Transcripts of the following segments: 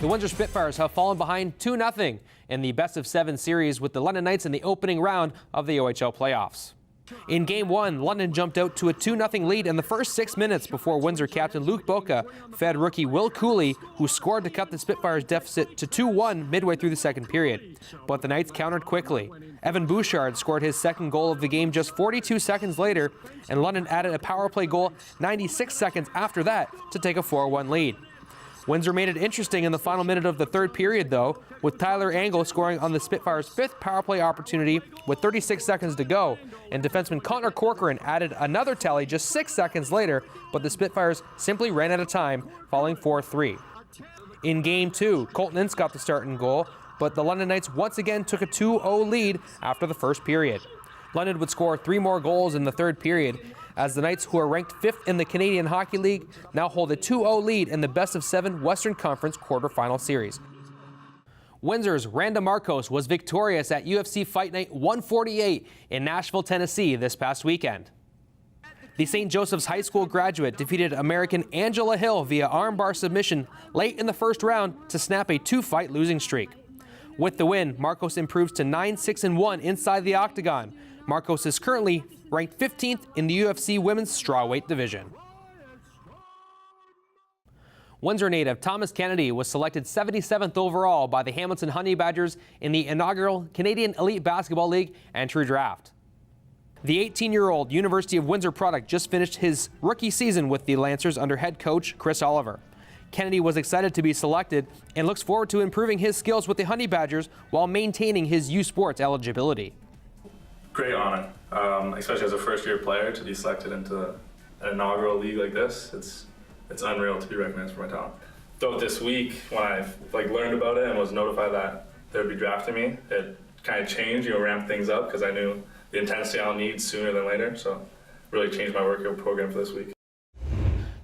The Windsor Spitfires have fallen behind 2-0 in the best-of-7 series with the London Knights in the opening round of the OHL playoffs. In Game 1, London jumped out to a 2-0 lead in the first 6 minutes before Windsor captain Luke Boca fed rookie Will Cooley, who scored to cut the Spitfires' deficit to 2-1 midway through the second period. But the Knights countered quickly. Evan Bouchard scored his second goal of the game just 42 seconds later, and London added a power play goal 96 seconds after that to take a 4-1 lead. Windsor made it interesting in the final minute of the third period, though, with Tyler Angle scoring on the Spitfires' fifth power play opportunity with 36 seconds to go, and defenseman Connor Corcoran added another tally just 6 seconds later, but the Spitfires simply ran out of time, falling 4-3. In Game 2, Colton Ince got the start and goal, but the London Knights once again took a 2-0 lead after the first period. London would score 3 more goals in the third period, as the Knights, who are ranked 5th in the Canadian Hockey League, now hold a 2-0 lead in the best-of-7 Western Conference quarterfinal series. Windsor's Randa Markos was victorious at UFC Fight Night 148 in Nashville, Tennessee this past weekend. The St. Joseph's High School graduate defeated American Angela Hill via armbar submission late in the first round to snap a 2-fight losing streak. With the win, Markos improves to 9-6-1 inside the octagon. Markos is currently ranked 15th in the UFC women's strawweight division. Windsor native Thomas Kennedy was selected 77th overall by the Hamilton Honey Badgers in the inaugural Canadian Elite Basketball League entry draft. The 18-year-old University of Windsor product just finished his rookie season with the Lancers under head coach Chris Oliver. Kennedy was excited to be selected and looks forward to improving his skills with the Honey Badgers while maintaining his U Sports eligibility. Great honor, especially as a first-year player to be selected into an inaugural league like this. It's unreal to be recognized for my talent. So this week, when I learned about it and was notified that they would be drafting me, it kind of changed, ramped things up because I knew the intensity I'll need sooner than later. So really changed my workout program for this week.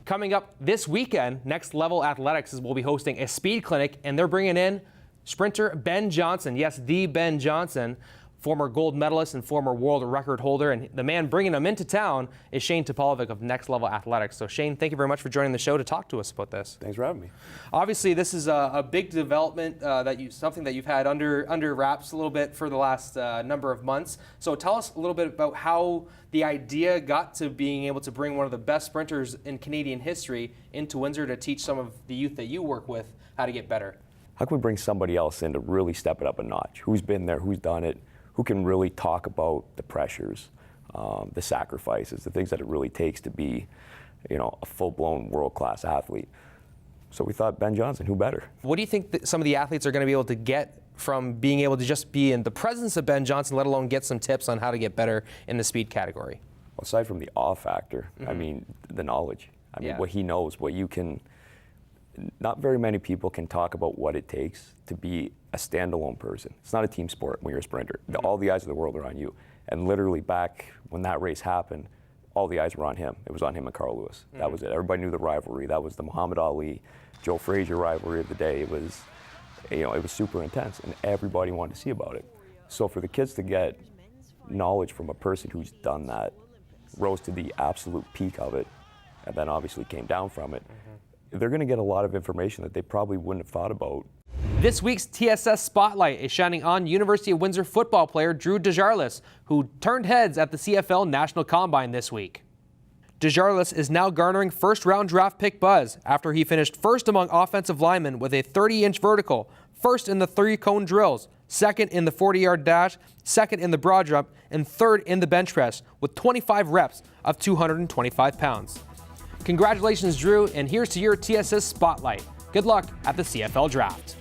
Coming up this weekend, Next Level Athletics will be hosting a speed clinic, and they're bringing in sprinter Ben Johnson. Yes, the Ben Johnson, former gold medalist and former world record holder. And the man bringing him into town is Shane Topalovic of Next Level Athletics. So Shane, thank you very much for joining the show to talk to us about this. Thanks for having me. Obviously, this is a big development, something that you've had under wraps a little bit for the last number of months. So tell us a little bit about how the idea got to being able to bring one of the best sprinters in Canadian history into Windsor to teach some of the youth that you work with how to get better. How can we bring somebody else in to really step it up a notch? Who's been there, who's done it, who can really talk about the pressures, the sacrifices, the things that it really takes to be, a full-blown world-class athlete. So we thought Ben Johnson, who better? What do you think that some of the athletes are going to be able to get from being able to just be in the presence of Ben Johnson, let alone get some tips on how to get better in the speed category? Well, aside from the awe factor, I mean, the knowledge. I mean, Yeah. what he knows, what you can, not very many people can talk about what it takes to be a standalone person. It's not a team sport when you're a sprinter. All the eyes of the world are on you. And literally back when that race happened, all the eyes were on him. It was on him and Carl Lewis. That was it. Everybody knew the rivalry. That was the Muhammad Ali, Joe Frazier rivalry of the day. It was, it was super intense, and everybody wanted to see about it. So for the kids to get knowledge from a person who's done that, rose to the absolute peak of it, and then obviously came down from it, they're going to get a lot of information that they probably wouldn't have thought about. This week's TSS Spotlight is shining on University of Windsor football player Drew Desjarlais, who turned heads at the CFL National Combine this week. Desjarlais is now garnering first-round draft pick buzz after he finished first among offensive linemen with a 30-inch vertical, first in the 3-cone drills, second in the 40-yard dash, second in the broad jump, and third in the bench press with 25 reps of 225 pounds. Congratulations, Drew, and here's to your TSS Spotlight. Good luck at the CFL Draft.